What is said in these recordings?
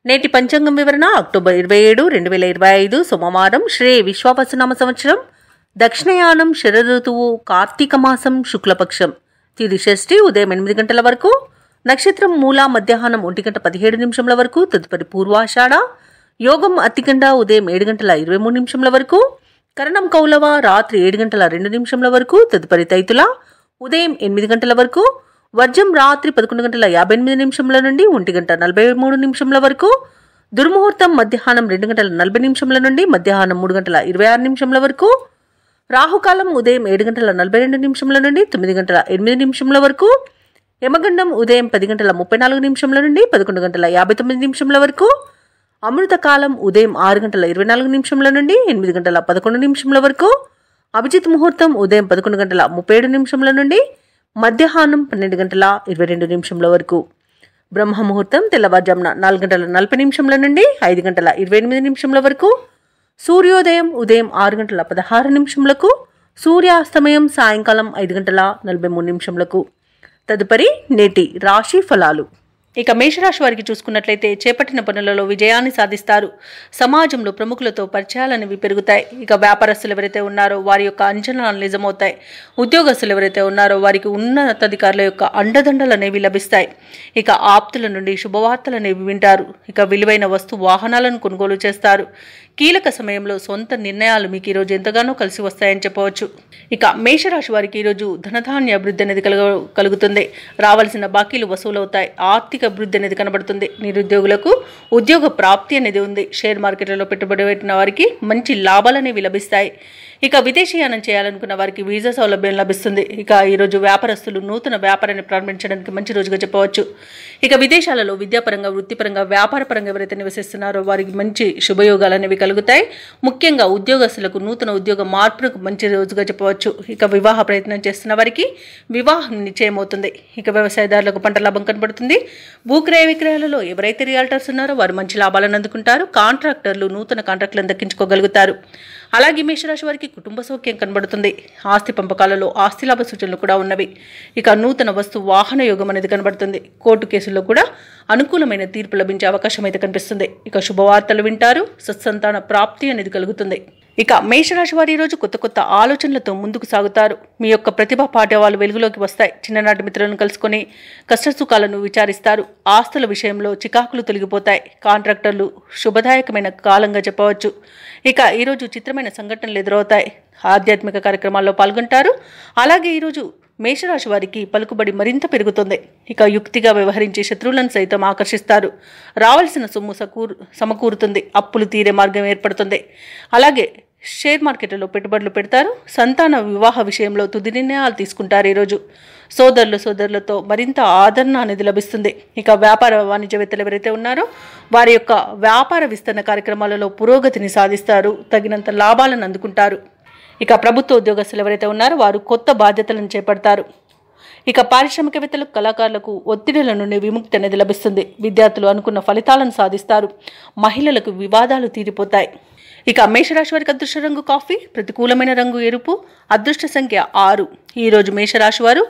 నేటి పంచాంగం వివరణ అక్టోబర్ 27, 2025 సోమవారం శ్రీ విశ్వావసునామ సంవత్సరం దక్షిణయానం శరదృతువు కార్తీక మాసం శుక్లపక్షం తిథి షష్ఠి ఉదయం 8 గంటల వరకు నక్షత్రం మూల మధ్యాహ్నం 1 గంట 17 నిమిషముల వరకు తదుపరి పూర్వాషాఢ యోగం అతిగండ ఉదయం 7 గంటల 23 నిమిషముల వరకు కరణం కౌలవ రాత్రి 7 గంటల 2 నిమిషముల వరకు తదుపరి తైతుల ఉదయం 8 గంటల వరకు వర్జం రాత్రి 11 గంటల 58 నిమిషముల నుండి 1 గంట 43 నిమిషముల వరకు దుర్ముహూర్తం మధ్యాహ్నం 2 గంటల 40 నిమిషముల నుండి మధ్యాహ్నం 3 గంటల 26 నిమిషముల వరకు రాహుకాలం ఉదయం 7 గంటల 42 నిమిషముల నుండి 9 గంటల 8 నిమిషముల వరకు యమగండం ఉదయం 10 గంటల 34 నిమిషముల నుండి 11 గంటల 59 నిమిషముల వరకు అమృత కాలం ఉదయం 6 గంటల 24 నిమిషముల నుండి 8 గంటల 11 నిమిషముల వరకు అభిజిత్ ముహూర్తం ఉదయం 11 గంటల 37 నిమిషముల నుండి మధ్యాహ్నం 12 గంటల 22 నిమిషముల వరకు బ్రహ్మ ముహూర్తం తెల్లవారుజామున 4 గంటల 40 నిమిషముల నుండి 5 గంటల 28 నిమిషముల వరకు సూర్యోదయం ఉదయం 6 గంటల 16 నిమిషములకు సూర్యాస్తమయం సాయంకాలం 5 గంటల 43 నిమిషములకు. తదుపరి నేటి రాశి ఫలాలు. ఇక మేషరాశి వారికి చూసుకున్నట్లయితే చేపట్టిన పనులలో విజయాన్ని సాధిస్తారు. సమాజంలో ప్రముఖులతో పరిచయాలనేవి పెరుగుతాయి. ఇక వ్యాపారస్తులు ఎవరైతే ఉన్నారో వారి యొక్క అంచనాలు నిజమవుతాయి. ఉద్యోగస్తులు ఎవరైతే ఉన్నారో వారికి ఉన్నతాధికారుల యొక్క అండదండలు అనేవి లభిస్తాయి. ఇక ఆప్తుల నుండి శుభవార్తలు అనేవి వింటారు. ఇక విలువైన వస్తు వాహనాలను కొనుగోలు చేస్తారు. కీలక సమయంలో సొంత నిర్ణయాలు మీకు ఈరోజు ఎంతగానో కలిసి వస్తాయని చెప్పవచ్చు. ఇక మేషరాశి వారికి ఈరోజు ధనధాన్య అభివృద్ధి అనేది కలుగుతుంది. రావాల్సిన బాకీలు వసూలవుతాయి. ఆర్థిక అభివృద్ధి అనేది కనబడుతుంది. నిరుద్యోగులకు ఉద్యోగ ప్రాప్తి అనేది ఉంది. షేర్ మార్కెట్లలో పెట్టుబడి పెట్టిన వారికి మంచి లాభాలు అనేవి లభిస్తాయి. ఇక విదేశీయానం చేయాలనుకున్న వారికి వీసా సౌలభ్యం లభిస్తుంది. ఇక ఈరోజు వ్యాపారస్తులు నూతన వ్యాపారాన్ని ప్రారంభించడానికి మంచి రోజుగా చెప్పవచ్చు. ఇక విదేశాలలో విద్యాపరంగా వృత్తిపరంగా వ్యాపారపరంగా ఎవరైతే నివసిస్తున్నారో వారికి మంచి శుభయోగాలు అనేవి కలుగుతాయి. ముఖ్యంగా ఉద్యోగస్తులకు నూతన ఉద్యోగ మార్పులకు మంచి రోజుగా చెప్పవచ్చు. ఇక వివాహ ప్రయత్నం చేస్తున్న వారికి వివాహం నిశ్చయమవుతుంది. ఇక వ్యవసాయదారులకు పంట లాభం కనబడుతుంది. భూక్రయ విక్రయాలలో ఎవరైతే రియాల్టర్స్ ఉన్నారో వారు మంచి లాభాలను అందుకుంటారు. కాంట్రాక్టర్లు నూతన కాంట్రాక్టులను దక్కించుకోగలుగుతారు. అలాగే మేషరాశి వారికి కుటుంబ సౌఖ్యం కనబడుతుంది. ఆస్తి పంపకాలలో ఆస్తి లాభ సూచనలు కూడా ఉన్నవి. ఇక నూతన వస్తు వాహన యోగం అనేది కనబడుతుంది. కోర్టు కేసుల్లో కూడా అనుకూలమైన తీర్పు లభించే అవకాశం అయితే కనిపిస్తుంది. ఇక శుభవార్తలు వింటారు. సత్సంతాన ప్రాప్తి అనేది కలుగుతుంది. ఇక మేషరాశి వారి ఈరోజు కొత్త కొత్త ఆలోచనలతో ముందుకు సాగుతారు. మీ యొక్క ప్రతిభా పాఠవాలు వెలుగులోకి వస్తాయి. చిన్ననాటి మిత్రులను కలుసుకొని కష్టసుఖాలను విచారిస్తారు. ఆస్తుల విషయంలో చికాకులు తొలగిపోతాయి. కాంట్రాక్టర్లు శుభదాయకమైన కాలంగా చెప్పవచ్చు. ఇక ఈరోజు చిత్రమైన సంఘటనలు ఎదురవుతాయి. ఆధ్యాత్మిక కార్యక్రమాల్లో పాల్గొంటారు. అలాగే ఈరోజు మేషరాశి వారికి పలుకుబడి మరింత పెరుగుతుంది. ఇక యుక్తిగా వ్యవహరించి శత్రువులను సైతం ఆకర్షిస్తారు. రావాల్సిన సొమ్ము సమకూరుతుంది. అప్పులు తీరే మార్గం ఏర్పడుతుంది. అలాగే షేర్ మార్కెట్లో పెట్టుబడులు పెడతారు. సంతాన వివాహ విషయంలో తుది నిర్ణయాలు తీసుకుంటారు. ఈరోజు సోదరులతో మరింత ఆదరణ అనేది లభిస్తుంది. ఇక వ్యాపార వాణిజ్యవేత్తలు ఎవరైతే ఉన్నారో వారి యొక్క వ్యాపార విస్తరణ కార్యక్రమాలలో పురోగతిని సాధిస్తారు. తగినంత లాభాలను అందుకుంటారు. ఇక ప్రభుత్వ ఉద్యోగస్తులు ఎవరైతే ఉన్నారో వారు కొత్త బాధ్యతలను చేపడతారు. ఇక పారిశ్రామికవేత్తలకు కళాకారులకు ఒత్తిడిల నుండి విముక్తి అనేది లభిస్తుంది. విద్యార్థులు అనుకున్న ఫలితాలను సాధిస్తారు. మహిళలకు వివాదాలు తీరిపోతాయి. ఇక మేషరాశి వారికి అదృష్ట రంగు కాఫీ, ప్రతికూలమైన రంగు ఎరుపు, అదృష్ట సంఖ్య 6. ఈరోజు మేషరాశి వారు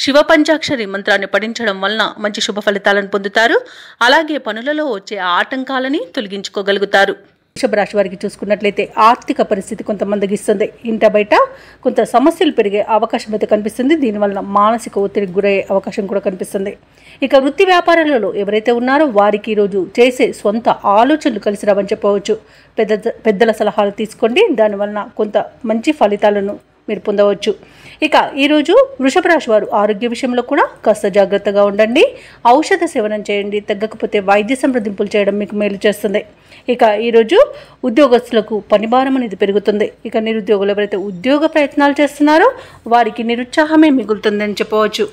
శివ పంచాక్షరి మంత్రాన్ని పఠించడం వలన మంచి శుభ ఫలితాలను పొందుతారు. అలాగే పనులలో వచ్చే ఆటంకాలని తొలగించుకోగలుగుతారు. వృషభ రాశి వారికి చూసుకున్నట్లయితే ఆర్థిక పరిస్థితి కొంత మందగిస్తుంది. ఇంట బయట కొంత సమస్యలు పెరిగే అవకాశం అయితే కనిపిస్తుంది. దీనివల్ల మానసిక ఒత్తిడికి గురయ్యే అవకాశం కూడా కనిపిస్తుంది. ఇక వృత్తి వ్యాపారాలలో ఎవరైతే ఉన్నారో వారికి ఈరోజు చేసే సొంత ఆలోచనలు కలిసి రావని చెప్పవచ్చు. పెద్దల సలహాలు తీసుకోండి. దానివల్ల కొంత మంచి ఫలితాలను మీరు పొందవచ్చు. ఇక ఈరోజు వృషభ రాశి వారు ఆరోగ్య విషయంలో కూడా కాస్త జాగ్రత్తగా ఉండండి. ఔషధ సేవనం చేయండి. తగ్గకపోతే వైద్య సంప్రదింపులు చేయడం మీకు మేలు చేస్తుంది. ఇక ఈరోజు ఉద్యోగస్తులకు పనిభారం అనేది పెరుగుతుంది. ఇక నిరుద్యోగులు ఎవరైతే ఉద్యోగ ప్రయత్నాలు చేస్తున్నారో వారికి నిరుత్సాహమే మిగులుతుందని చెప్పవచ్చు.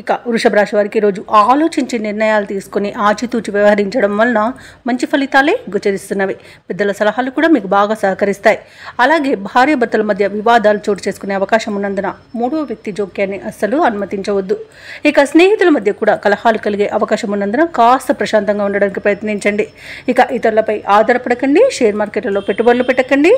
ఇక వృషభ రాశి వారికి ఈరోజు ఆలోచించి నిర్ణయాలు తీసుకుని ఆచితూచి వ్యవహరించడం వలన మంచి ఫలితాలే గోచరిస్తున్నవి. పెద్దల సలహాలు కూడా మీకు బాగా సహకరిస్తాయి. అలాగే భార్యాభర్తల మధ్య వివాదాలు చోటు చేసుకునే అవకాశం ఉన్నందున మూడవ వ్యక్తి జోక్యాన్ని అస్సలు అనుమతించవద్దు. ఇక స్నేహితుల మధ్య కూడా కలహాలు కలిగే అవకాశం ఉన్నందున కాస్త ప్రశాంతంగా ఉండడానికి ప్రయత్నించండి. ఇక ఇతరులపై ఆధారపడకండి. షేర్ మార్కెట్లలో పెట్టుబడులు పెట్టకండి.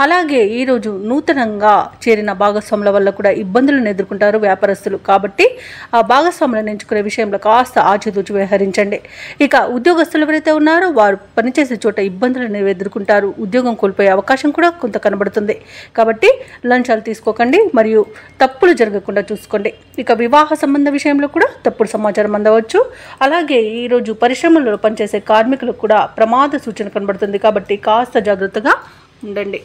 అలాగే ఈరోజు నూతనంగా చేరిన భాగస్వాముల వల్ల కూడా ఇబ్బందులను ఎదుర్కొంటారు వ్యాపారస్తులు. కాబట్టి ఆ భాగస్వాములను ఎంచుకునే విషయంలో కాస్త ఆచితూచి వ్యవహరించండి. ఇక ఉద్యోగస్తులు ఎవరైతే ఉన్నారో వారు పనిచేసే చోట ఇబ్బందులను ఎదుర్కొంటారు. ఉద్యోగం కోల్పోయే అవకాశం కూడా కొంత కనబడుతుంది. కాబట్టి లంచాలు తీసుకోకండి మరియు తప్పులు జరగకుండా చూసుకోండి. ఇక వివాహ సంబంధ విషయంలో కూడా తప్పుడు సమాచారం అందవచ్చు. అలాగే ఈరోజు పరిశ్రమలలో పనిచేసే కార్మికులకు కూడా ప్రమాద సూచన కనబడుతుంది. కాబట్టి కాస్త జాగ్రత్తగా ఉండండి.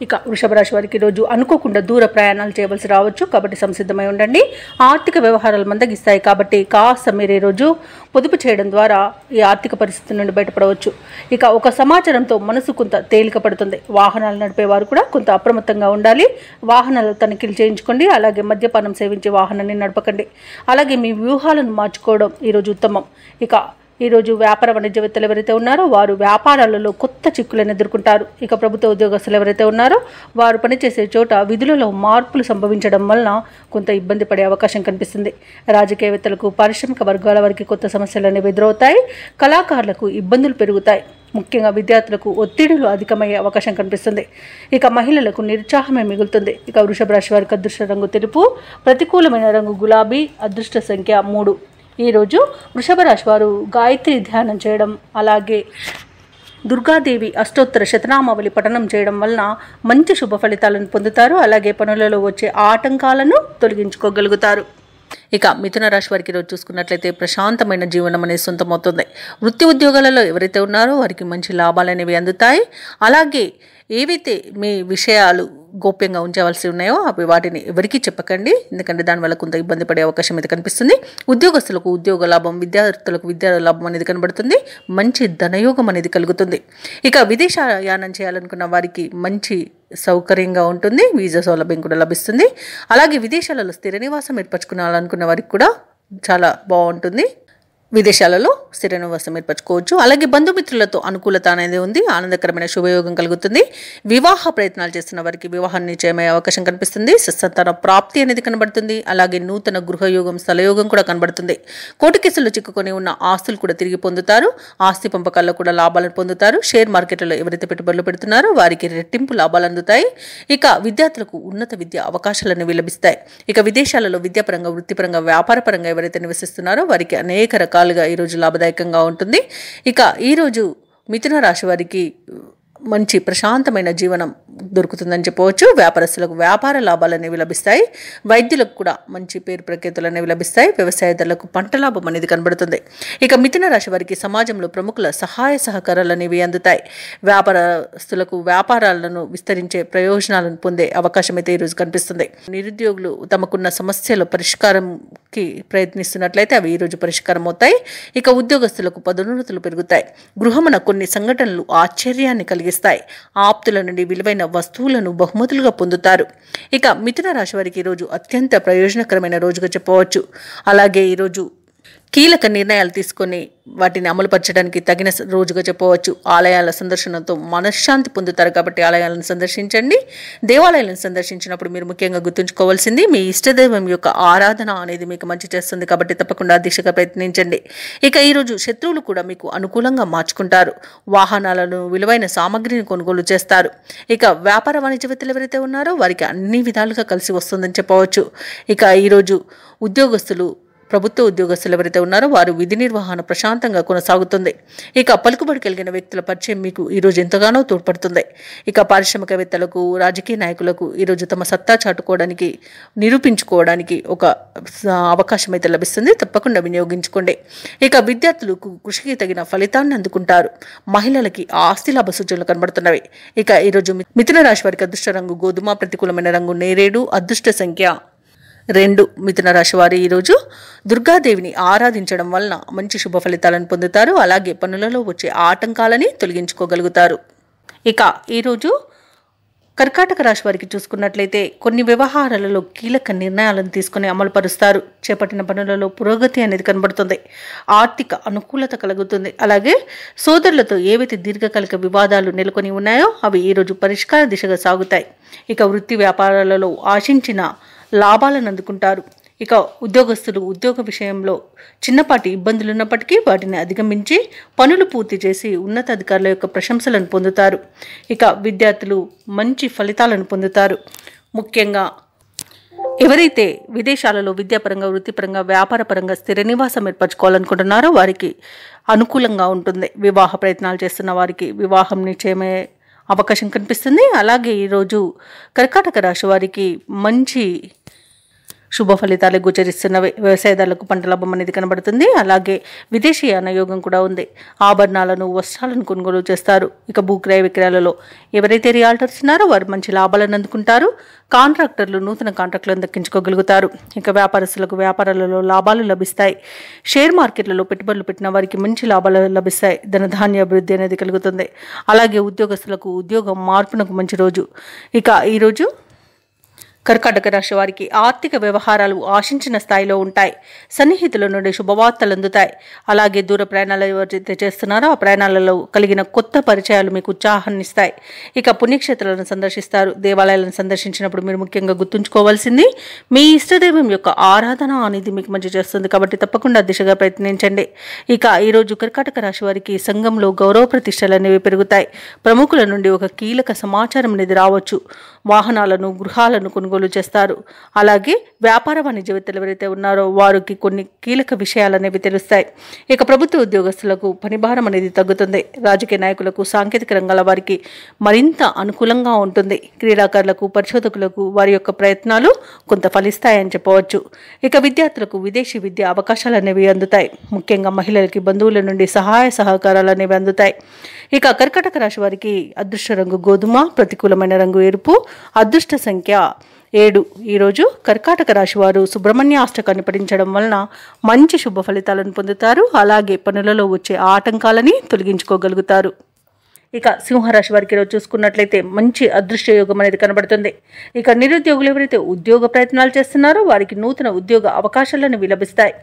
ఇక వృషభ రాశి వారికి ఈరోజు అనుకోకుండా దూర ప్రయాణాలు చేయవలసి రావచ్చు. కాబట్టి సంసిద్ధమై ఉండండి. ఆర్థిక వ్యవహారాలు మందగిస్తాయి. కాబట్టి కాస్త మీరు ఈరోజు పొదుపు చేయడం ద్వారా ఈ ఆర్థిక పరిస్థితి నుండి బయటపడవచ్చు. ఇక ఒక సమాచారంతో మనసు కొంత తేలిక పడుతుంది. వాహనాలు నడిపేవారు కూడా కొంత అప్రమత్తంగా ఉండాలి. వాహనాలు తనిఖీలు చేయించుకోండి. అలాగే మద్యపానం సేవించే వాహనాన్ని నడపకండి. అలాగే మీ వ్యూహాలను మార్చుకోవడం ఈరోజు ఉత్తమం. ఇక ఈరోజు వ్యాపార వాణిజ్యవేత్తలు ఎవరైతే ఉన్నారో వారు వ్యాపారాలలో కొత్త చిక్కులను ఎదుర్కొంటారు. ఇక ప్రభుత్వ ఉద్యోగస్తులు ఎవరైతే ఉన్నారో వారు పనిచేసే చోట విధులలో మార్పులు సంభవించడం వలన కొంత ఇబ్బంది పడే అవకాశం కనిపిస్తుంది. రాజకీయవేత్తలకు, పారిశ్రామిక వర్గాల వారికి కొత్త సమస్యలు అనేవి ఎదురవుతాయి. కళాకారులకు ఇబ్బందులు పెరుగుతాయి. ముఖ్యంగా విద్యార్థులకు ఒత్తిడులు అధికమయ్యే అవకాశం కనిపిస్తుంది. ఇక మహిళలకు నిరుత్సాహమే మిగులుతుంది. ఇక వృషభ రాశి వారికి అదృష్ట రంగు తెలుపు, ప్రతికూలమైన రంగు గులాబీ, అదృష్ట సంఖ్య 3. ఈరోజు వృషభ రాశి వారు గాయత్రి ధ్యానం చేయడం, అలాగే దుర్గాదేవి అష్టోత్తర శతనామావళి పఠనం చేయడం వలన మంచి శుభ ఫలితాలను పొందుతారు. అలాగే పనులలో వచ్చే ఆటంకాలను తొలగించుకోగలుగుతారు. ఇక మిథున రాశి వారికి ఈరోజు చూసుకున్నట్లయితే ప్రశాంతమైన జీవనం అనేది సొంతమవుతుంది. వృత్తి ఉద్యోగాలలో ఎవరైతే ఉన్నారో వారికి మంచి లాభాలు అనేవి అందుతాయి. అలాగే ఏవైతే మీ విషయాలు గోప్యంగా ఉంచవలసి ఉన్నాయో అవి వాటిని ఎవరికీ చెప్పకండి. ఎందుకంటే దానివల్ల కొంత ఇబ్బంది పడే అవకాశం అయితే కనిపిస్తుంది. ఉద్యోగస్తులకు ఉద్యోగ లాభం, విద్యార్థులకు విద్యా లాభం అనేది కనబడుతుంది. మంచి ధనయోగం అనేది కలుగుతుంది. ఇక విదేశయానం చేయాలనుకున్న వారికి మంచి సౌకర్యంగా ఉంటుంది. వీసా సౌలభ్యం కూడా లభిస్తుంది. అలాగే విదేశాలలో స్థిర నివాసం ఏర్పరచుకోవాలనుకున్న వారికి కూడా చాలా బాగుంటుంది. విదేశాలలో స్థిర నివాసం ఏర్పరచుకోవచ్చు. అలాగే బంధుమిత్రులతో అనుకూలత అనేది ఉంది. ఆనందకరమైన శుభయోగం కలుగుతుంది. వివాహ ప్రయత్నాలు చేస్తున్న వారికి వివాహం నిశ్చయమయ్యే అవకాశం కనిపిస్తుంది. సంతాన ప్రాప్తి అనేది కనబడుతుంది. అలాగే నూతన గృహయోగం, స్థలయోగం కూడా కనబడుతుంది. కోర్టు కేసుల్లో చిక్కుకొని ఉన్న ఆస్తులు కూడా తిరిగి పొందుతారు. ఆస్తి పంపకాల్లో కూడా లాభాలను పొందుతారు. షేర్ మార్కెట్లలో ఎవరైతే పెట్టుబడులు పెడుతున్నారో వారికి రెట్టింపు లాభాలు అందుతాయి. ఇక విద్యార్థులకు ఉన్నత విద్య అవకాశాలు అనేవి లభిస్తాయి. ఇక విదేశాలలో విద్యాపరంగా, వృత్తిపరంగా, వ్యాపారపరంగా ఎవరైతే నివసిస్తున్నారో వారికి అనేక రకాలుగా ఈరోజు లాభదాయకంగా ఉంటుంది. ఇక ఈరోజు మిథున రాశి వారికి మంచి ప్రశాంతమైన జీవనం దొరుకుతుందని చెప్పవచ్చు. వ్యాపారస్తులకు వ్యాపార లాభాలు అనేవి లభిస్తాయి. వైద్యులకు కూడా మంచి పేరు ప్రఖ్యాతులు అనేవి లభిస్తాయి. వ్యవసాయదారులకు పంట లాభం అనేది కనబడుతుంది. ఇక మిథున రాశి వారికి సమాజంలో ప్రముఖుల సహాయ సహకారాలు అనేవి అందుతాయి. వ్యాపారస్తులకు వ్యాపారాలను విస్తరించే ప్రయోజనాలను పొందే అవకాశం అయితే ఈరోజు కనిపిస్తుంది. నిరుద్యోగులు తమకున్న సమస్యల పరిష్కారంకి ప్రయత్నిస్తున్నట్లయితే అవి ఈరోజు పరిష్కారం అవుతాయి. ఇక ఉద్యోగస్తులకు పదోన్నతులు పెరుగుతాయి. గృహమున కొన్ని సంఘటనలు ఆశ్చర్యాన్ని కలిగిస్తాయి. ఆప్తుల నుండి విలువైన వస్తువులను బహుమతులుగా పొందుతారు. ఇక మిథున రాశి వారికి ఈరోజు అత్యంత ప్రయోజనకరమైన రోజుగా చెప్పవచ్చు. అలాగే ఈరోజు కీలక నిర్ణయాలు తీసుకొని వాటిని అమలుపరచడానికి తగిన రోజుగా చెప్పవచ్చు. ఆలయాల సందర్శనతో మనశ్శాంతి పొందుతారు. కాబట్టి ఆలయాలను సందర్శించండి. దేవాలయాలను సందర్శించినప్పుడు మీరు ముఖ్యంగా గుర్తుంచుకోవాల్సింది మీ ఇష్టదైవం యొక్క ఆరాధన అనేది మీకు మంచి చేస్తుంది. కాబట్టి తప్పకుండా దీక్షగా ప్రయత్నించండి. ఇక ఈరోజు శత్రువులు కూడా మీకు అనుకూలంగా మార్చుకుంటారు. వాహనాలను, విలువైన సామగ్రిని కొనుగోలు చేస్తారు. ఇక వ్యాపార వాణిజ్యవేత్తలు ఎవరైతే ఉన్నారో వారికి అన్ని విధాలుగా కలిసి వస్తుందని చెప్పవచ్చు. ఇక ఈరోజు ఉద్యోగస్తులు, ప్రభుత్వ ఉద్యోగస్తులు ఎవరైతే ఉన్నారో వారు విధి నిర్వహణ ప్రశాంతంగా కొనసాగుతుంది. ఇక పలుకుబడి కలిగిన వ్యక్తుల పరిచయం మీకు ఈరోజు ఎంతగానో తోడ్పడుతుంది. ఇక పారిశ్రామికవేత్తలకు, రాజకీయ నాయకులకు ఈరోజు తమ సత్తా చాటుకోవడానికి, నిరూపించుకోవడానికి ఒక అవకాశం అయితే లభిస్తుంది. తప్పకుండా వినియోగించుకోండి. ఇక విద్యార్థులకు కృషికి తగిన ఫలితాన్ని అందుకుంటారు. మహిళలకి ఆస్తి లాభ సూచనలు కనబడుతున్నవి. ఇక ఈరోజు మిథున రాశి వారికి అదృష్ట రంగు గోధుమ, ప్రతికూలమైన రంగు నేరేడు, అదృష్ట సంఖ్య 2. మిథున రాశి వారు ఈరోజు దుర్గాదేవిని ఆరాధించడం వలన మంచి శుభ ఫలితాలను పొందుతారు. అలాగే పనులలో వచ్చే ఆటంకాలని తొలగించుకోగలుగుతారు. ఇక ఈరోజు కర్కాటక రాశి వారికి చూసుకున్నట్లయితే కొన్ని వ్యవహారాలలో కీలక నిర్ణయాలను తీసుకుని అమలుపరుస్తారు. చేపట్టిన పనులలో పురోగతి అనేది కనబడుతుంది. ఆర్థిక అనుకూలత కలుగుతుంది. అలాగే సోదరులతో ఏవైతే దీర్ఘకాలిక వివాదాలు నెలకొని ఉన్నాయో అవి ఈరోజు పరిష్కార దిశగా సాగుతాయి. ఇక వృత్తి వ్యాపారాలలో ఆశించిన లాభాలను అందుకుంటారు. ఇక ఉద్యోగస్తులు ఉద్యోగ విషయంలో చిన్నపాటి ఇబ్బందులు ఉన్నప్పటికీ వాటిని అధిగమించి పనులు పూర్తి చేసి ఉన్నతాధికారుల యొక్క ప్రశంసలను పొందుతారు. ఇక విద్యార్థులు మంచి ఫలితాలను పొందుతారు. ముఖ్యంగా ఎవరైతే విదేశాలలో విద్యాపరంగా, వృత్తిపరంగా, వ్యాపారపరంగా స్థిర నివాసం ఏర్పరచుకోవాలనుకుంటున్నారో వారికి అనుకూలంగా ఉంటుంది. వివాహ ప్రయత్నాలు చేస్తున్న వారికి వివాహం నిశ్చయమయ్యే అవకాశం కనిపిస్తుంది. అలాగే ఈరోజు కర్కాటక రాశి వారికి మంచి శుభ ఫలితాలు గోచరిస్తున్నవి. వ్యవసాయదారులకు పంట లాభం అనేది కనబడుతుంది. అలాగే విదేశీయాన యోగం కూడా ఉంది. ఆభరణాలను, వస్త్రాలను కొనుగోలు చేస్తారు. ఇక భూక్రయ విక్రయాలలో ఎవరైతే రియాల్టర్స్ ఉన్నారో వారు మంచి లాభాలను అందుకుంటారు. కాంట్రాక్టర్లు నూతన కాంట్రాక్టులను దక్కించుకోగలుగుతారు. ఇక వ్యాపారస్తులకు వ్యాపారాలలో లాభాలు లభిస్తాయి. షేర్ మార్కెట్లలో పెట్టుబడులు పెట్టిన వారికి మంచి లాభాలు లభిస్తాయి. ధనధాన్య అభివృద్ధి అనేది కలుగుతుంది. అలాగే ఉద్యోగస్తులకు ఉద్యోగం మార్పునకు మంచి రోజు. ఇక ఈరోజు కర్కాటక రాశి వారికి ఆర్థిక వ్యవహారాలు ఆశించిన స్థాయిలో ఉంటాయి. సన్నిహితుల నుండి శుభవార్తలు అందుతాయి. అలాగే దూర ప్రయాణాలు ఎవరైతే చేస్తున్నారో ఆ ప్రయాణాలలో కలిగిన కొత్త పరిచయాలు మీకు ఉత్సాహాన్ని ఇస్తాయి. ఇక పుణ్యక్షేత్రాలను సందర్శిస్తారు. దేవాలయాలను సందర్శించినప్పుడు మీరు ముఖ్యంగా గుర్తుంచుకోవాల్సింది మీ ఇష్టదైవం యొక్క ఆరాధన అనేది మీకు మంచి చేస్తుంది. కాబట్టి తప్పకుండా దిశగా ప్రయత్నించండి. ఇక ఈరోజు కర్కాటక రాశి వారికి సంఘంలో గౌరవ ప్రతిష్టలు అనేవి పెరుగుతాయి. ప్రముఖుల నుండి ఒక కీలక సమాచారం అనేది రావచ్చు. వాహనాలను, గృహాలను కొనుగోలు చేస్తారు. అలాగే వ్యాపార వాణిజ్యవేత్తలు ఎవరైతే ఉన్నారో వారికి కొన్ని కీలక విషయాలు అనేవి తెలుస్తాయి. ఇక ప్రభుత్వ ఉద్యోగస్తులకు పనిభారం అనేది తగ్గుతుంది. రాజకీయ నాయకులకు, సాంకేతిక రంగాల వారికి మరింత అనుకూలంగా ఉంటుంది. క్రీడాకారులకు, పరిశోధకులకు వారి యొక్క ప్రయత్నాలు కొంత ఫలిస్తాయని చెప్పవచ్చు. ఇక విద్యార్థులకు విదేశీ విద్య అవకాశాలు అనేవి అందుతాయి. ముఖ్యంగా మహిళలకి బంధువుల నుండి సహాయ సహకారాలు అనేవి అందుతాయి. ఇక కర్కాటక రాశి వారికి అదృష్ట రంగు గోధుమ, ప్రతికూలమైన రంగు ఎరుపు, అదృష్ట సంఖ్య 7. ఈరోజు కర్కాటక రాశి వారు సుబ్రహ్మణ్య అష్టకాన్ని పఠించడం వలన మంచి శుభ ఫలితాలను పొందుతారు. అలాగే పనులలో వచ్చే ఆటంకాలని తొలగించుకోగలుగుతారు. ఇక సింహరాశి వారికి ఈరోజు చూసుకున్నట్లయితే మంచి అదృష్ట యోగం అనేది కనబడుతుంది. ఇక నిరుద్యోగులు ఎవరైతే ఉద్యోగ ప్రయత్నాలు చేస్తున్నారో వారికి నూతన ఉద్యోగ అవకాశాలను లభిస్తాయి.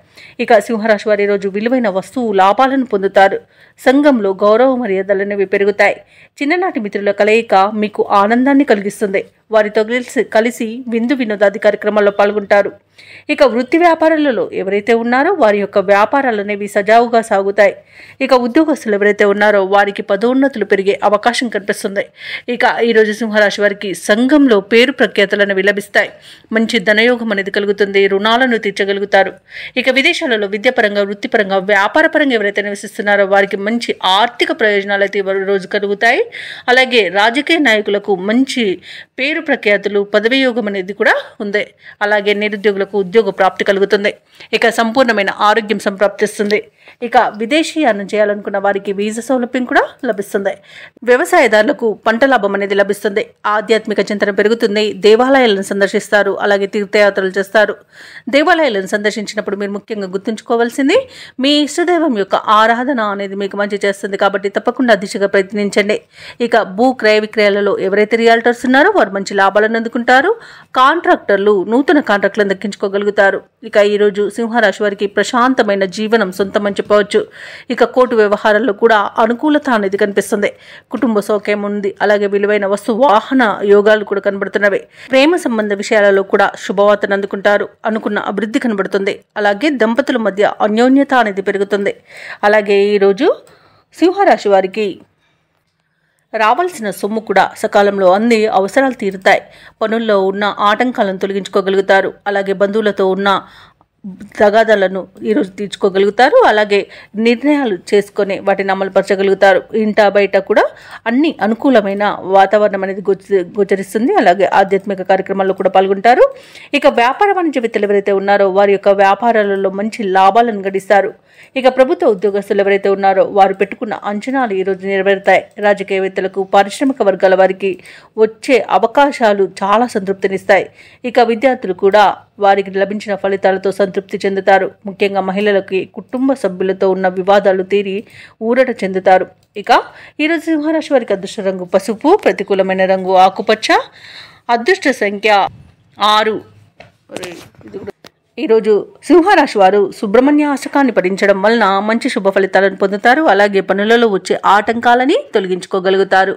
ఇక సింహరాశి వారి ఈరోజు విలువైన వస్తువు లాభాలను పొందుతారు. సంఘంలో గౌరవ మర్యాదలనేవి పెరుగుతాయి. చిన్ననాటి మిత్రుల కలయిక మీకు ఆనందాన్ని కలిగిస్తుంది. వారితో కలిసి విందు వినోదాది కార్యక్రమాల్లో పాల్గొంటారు. ఇక వృత్తి వ్యాపారాలలో ఎవరైతే ఉన్నారో వారి యొక్క వ్యాపారాలు అనేవి సజావుగా సాగుతాయి. ఇక ఉద్యోగస్తులు ఎవరైతే ఉన్నారో వారికి పదోన్నతులు పెరిగే అవకాశం కనిపిస్తుంది. ఇక ఈరోజు సింహరాశి వారికి సంఘంలో పేరు ప్రఖ్యాతులు అనేవి లభిస్తాయి. మంచి ధనయోగం అనేది కలుగుతుంది. రుణాలను తీర్చగలుగుతారు. ఇక విదేశాలలో విద్యాపరంగా, వృత్తిపరంగా, వ్యాపారపరంగా ఎవరైతే నివసిస్తున్నారో వారికి మంచి ఆర్థిక ప్రయోజనాలు అయితే రోజు కలుగుతాయి. అలాగే రాజకీయ నాయకులకు మంచి పేరు ప్రఖ్యాతులు, పదవి యోగం అనేది కూడా ఉంది. అలాగే నిరుద్యోగులకు ఉద్యోగ ప్రాప్తి కలుగుతుంది. ఇక సంపూర్ణమైన ఆరోగ్యం సంప్రాప్తిస్తుంది. ఇక విదేశీయానం చేయాలనుకున్న వారికి వీసా సౌలభ్యం కూడా లభిస్తుంది. వ్యవసాయదారులకు పంట లాభం అనేది లభిస్తుంది. ఆధ్యాత్మిక చింతన పెరుగుతుంది. దేవాలయాలను సందర్శిస్తారు. అలాగే తీర్థయాత్రలు చేస్తారు. దేవాలయాలను సందర్శించినప్పుడు మీరు ముఖ్యంగా గుర్తుంచుకోవాల్సింది మీ ఇష్టదైవం యొక్క ఆరాధన అనేది మీకు మంచి చేస్తుంది. కాబట్టి తప్పకుండా దిశగా ప్రయత్నించండి. ఇక భూ క్రయ విక్రయాలలో ఎవరైతే రియాల్టర్స్ ఉన్నారో వారు మంచి లాభాలను అందుకుంటారు. కాంట్రాక్టర్లు నూతన కాంట్రాక్టులను దక్కించుకోగలుగుతారు. ఇక ఈరోజు సింహరాశి వారికి ప్రశాంతమైన జీవనం సొంతమని చెప్పవచ్చు. ఇక కోర్టు వ్యవహారాల్లో కూడా అనుకూలత అనేది కనిపిస్తుంది. కుటుంబ సౌఖ్యం ఉంది. అలాగే విలువైన వస్తు వాహన యోగాలు కూడా కనబడుతున్నవి. ప్రేమ సంబంధ విషయాలలో కూడా శుభవార్తను అందుకుంటారు. అనుకున్న అభివృద్ధి కనబడుతుంది. అలాగే దంపతుల మధ్య అన్యోన్యత అనేది పెరుగుతుంది. అలాగే ఈరోజు సింహరాశి వారికి రావాల్సిన సొమ్ము కూడా సకాలంలో అంది అవసరాలు తీరుతాయి. పనుల్లో ఉన్న ఆటంకాలను తొలగించుకోగలుగుతారు. అలాగే బంధువులతో ఉన్న తగాదాలను ఈరోజు తీర్చుకోగలుగుతారు. అలాగే నిర్ణయాలు చేసుకొని వాటిని అమలుపరచగలుగుతారు. ఇంట బయట కూడా అన్ని అనుకూలమైన వాతావరణం అనేది గోచరిస్తుంది. అలాగే ఆధ్యాత్మిక కార్యక్రమాల్లో కూడా పాల్గొంటారు. ఇక వ్యాపార వాణిజ్యవేత్తలు ఎవరైతే ఉన్నారో వారి యొక్క వ్యాపారాలలో మంచి లాభాలను గడిస్తారు. ఇక ప్రభుత్వ ఉద్యోగస్తులు ఎవరైతే ఉన్నారో వారు పెట్టుకున్న అంచనాలు ఈరోజు నెరవేరుతాయి. రాజకీయవేత్తలకు, పారిశ్రామిక వర్గాల వారికి వచ్చే అవకాశాలు చాలా సంతృప్తినిస్తాయి. ఇక విద్యార్థులు కూడా వారికి లభించిన ఫలితాలతో సంతృప్తి చెందుతారు. ముఖ్యంగా మహిళలకి కుటుంబ సభ్యులతో ఉన్న వివాదాలు తీరి ఊరట చెందుతారు. ఇక ఈరోజు సింహరాశి వారికి అదృష్ట రంగు పసుపు, ప్రతికూలమైన రంగు ఆకుపచ్చ, అదృష్ట సంఖ్య 6. ఈరోజు సింహరాశి వారు సుబ్రహ్మణ్య అష్టకాన్ని పఠించడం వలన మంచి శుభ ఫలితాలను పొందుతారు. అలాగే పనులలో వచ్చే ఆటంకాలని తొలగించుకోగలుగుతారు.